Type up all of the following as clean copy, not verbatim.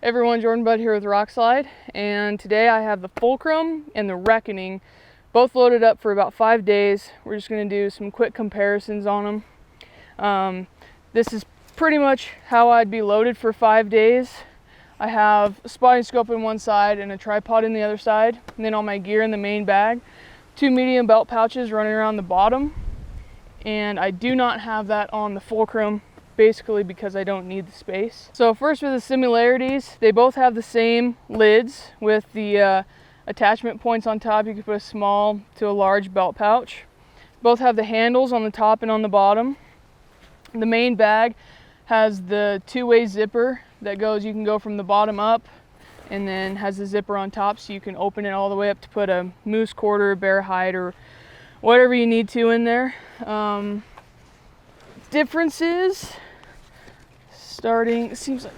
Everyone, Jordan Budd here with Rokslide, and today I have the Fulcrum and the Reckoning both loaded up for about 5 days. We're just going to do some quick comparisons on them. This is pretty much how I'd be loaded for 5 days. I have a spotting scope in one side and a tripod in the other side, and then all my gear in the main bag, 2 medium belt pouches running around the bottom, and I do not have that on the Fulcrum, basically because I don't need the space. So first, with the similarities, they both have the same lids with the attachment points on top. You can put a small to a large belt pouch. Both have the handles on the top and on the bottom. The main bag has the two-way zipper that goes, you can go from the bottom up, and then has the zipper on top so you can open it all the way up to put a moose quarter, bear hide, or whatever you need to in there. Differences, the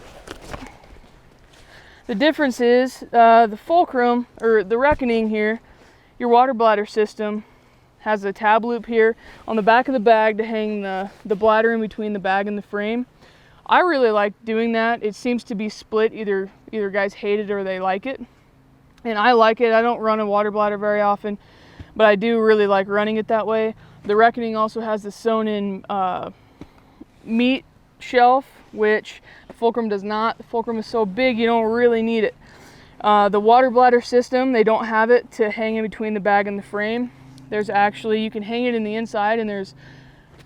difference is the Fulcrum, or the Reckoning here, your water bladder system has a tab loop here on the back of the bag to hang the bladder in between the bag and the frame. I really like doing that. It seems to be split, either guys hate it or they like it, and I like it. I don't run a water bladder very often, but I do really like running it that way. The Reckoning also has the sewn in meat shelf, which the Fulcrum does not. The Fulcrum is so big you don't really need it. The water bladder system, they don't have it to hang in between the bag and the frame. There's actually, you can hang it in the inside, and there's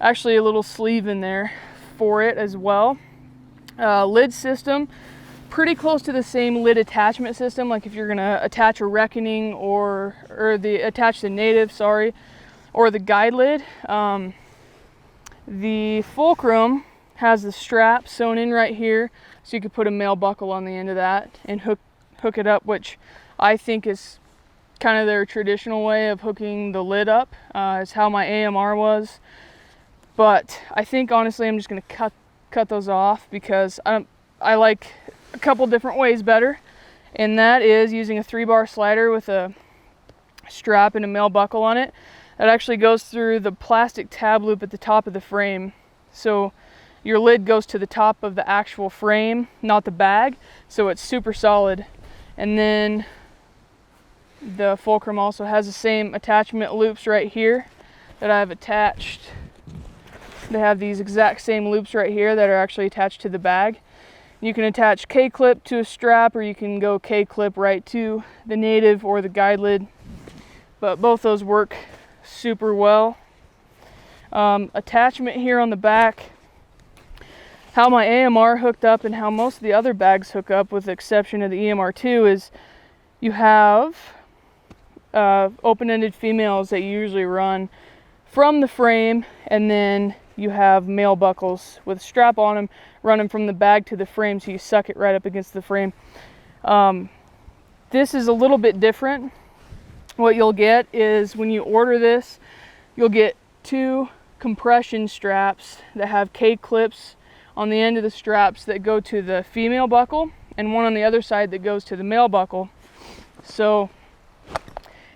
actually a little sleeve in there for it as well. Lid system, pretty close to the same lid attachment system, like if you're gonna attach a Reckoning or attach the Native, sorry, or the guide lid. The Fulcrum has the strap sewn in right here, so you could put a male buckle on the end of that and hook it up, which I think is kind of their traditional way of hooking the lid up. Is how my AMR was, but I think honestly I'm just going to cut those off because I like a couple different ways better, and that is using a 3-bar slider with a strap and a male buckle on it. That actually goes through the plastic tab loop at the top of the frame, so your lid goes to the top of the actual frame, not the bag, so it's super solid. And then the Fulcrum also has the same attachment loops right here that I've attached. They have these exact same loops right here that are actually attached to the bag. You can attach K-clip to a strap, or you can go K-clip right to the Native or the guide lid, but both those work super well. Attachment here on the back, how my AMR hooked up and how most of the other bags hook up, with the exception of the EMR2, is you have open-ended females that you usually run from the frame, and then you have male buckles with a strap on them, run them from the bag to the frame, so you suck it right up against the frame. This is a little bit different. What you'll get is, when you order this, you'll get 2 compression straps that have K-clips on the end of the straps that go to the female buckle, and one on the other side that goes to the male buckle. So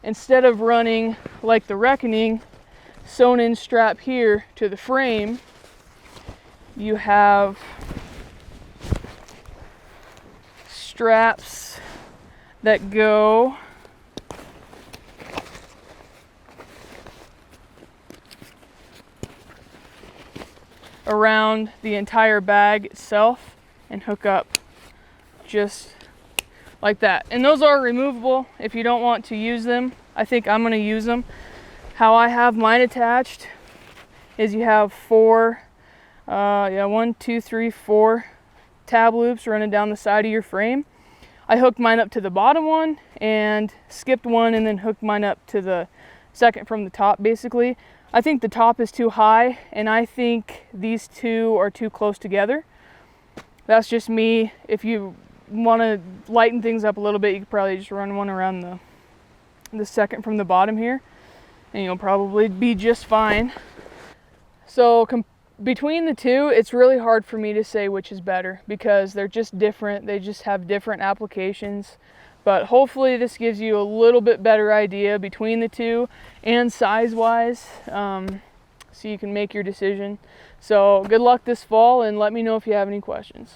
instead of running like the Reckoning, sewn in strap here to the frame, you have straps that go around the entire bag itself and hook up just like that. And those are removable if you don't want to use them. I think I'm going to use them. How I have mine attached is you have 4 1, 2, 3, 4 tab loops running down the side of your frame. I hooked mine up to the bottom one and skipped one, and then hooked mine up to the second from the top, basically. I think the top is too high, and I think these two are too close together. That's just me. If you want to lighten things up a little bit, you could probably just run one around the second from the bottom here, and you'll probably be just fine. So between the two, it's really hard for me to say which is better because they're just different. They just have different applications. But hopefully this gives you a little bit better idea between the two, and size-wise, so you can make your decision. So good luck this fall, and let me know if you have any questions.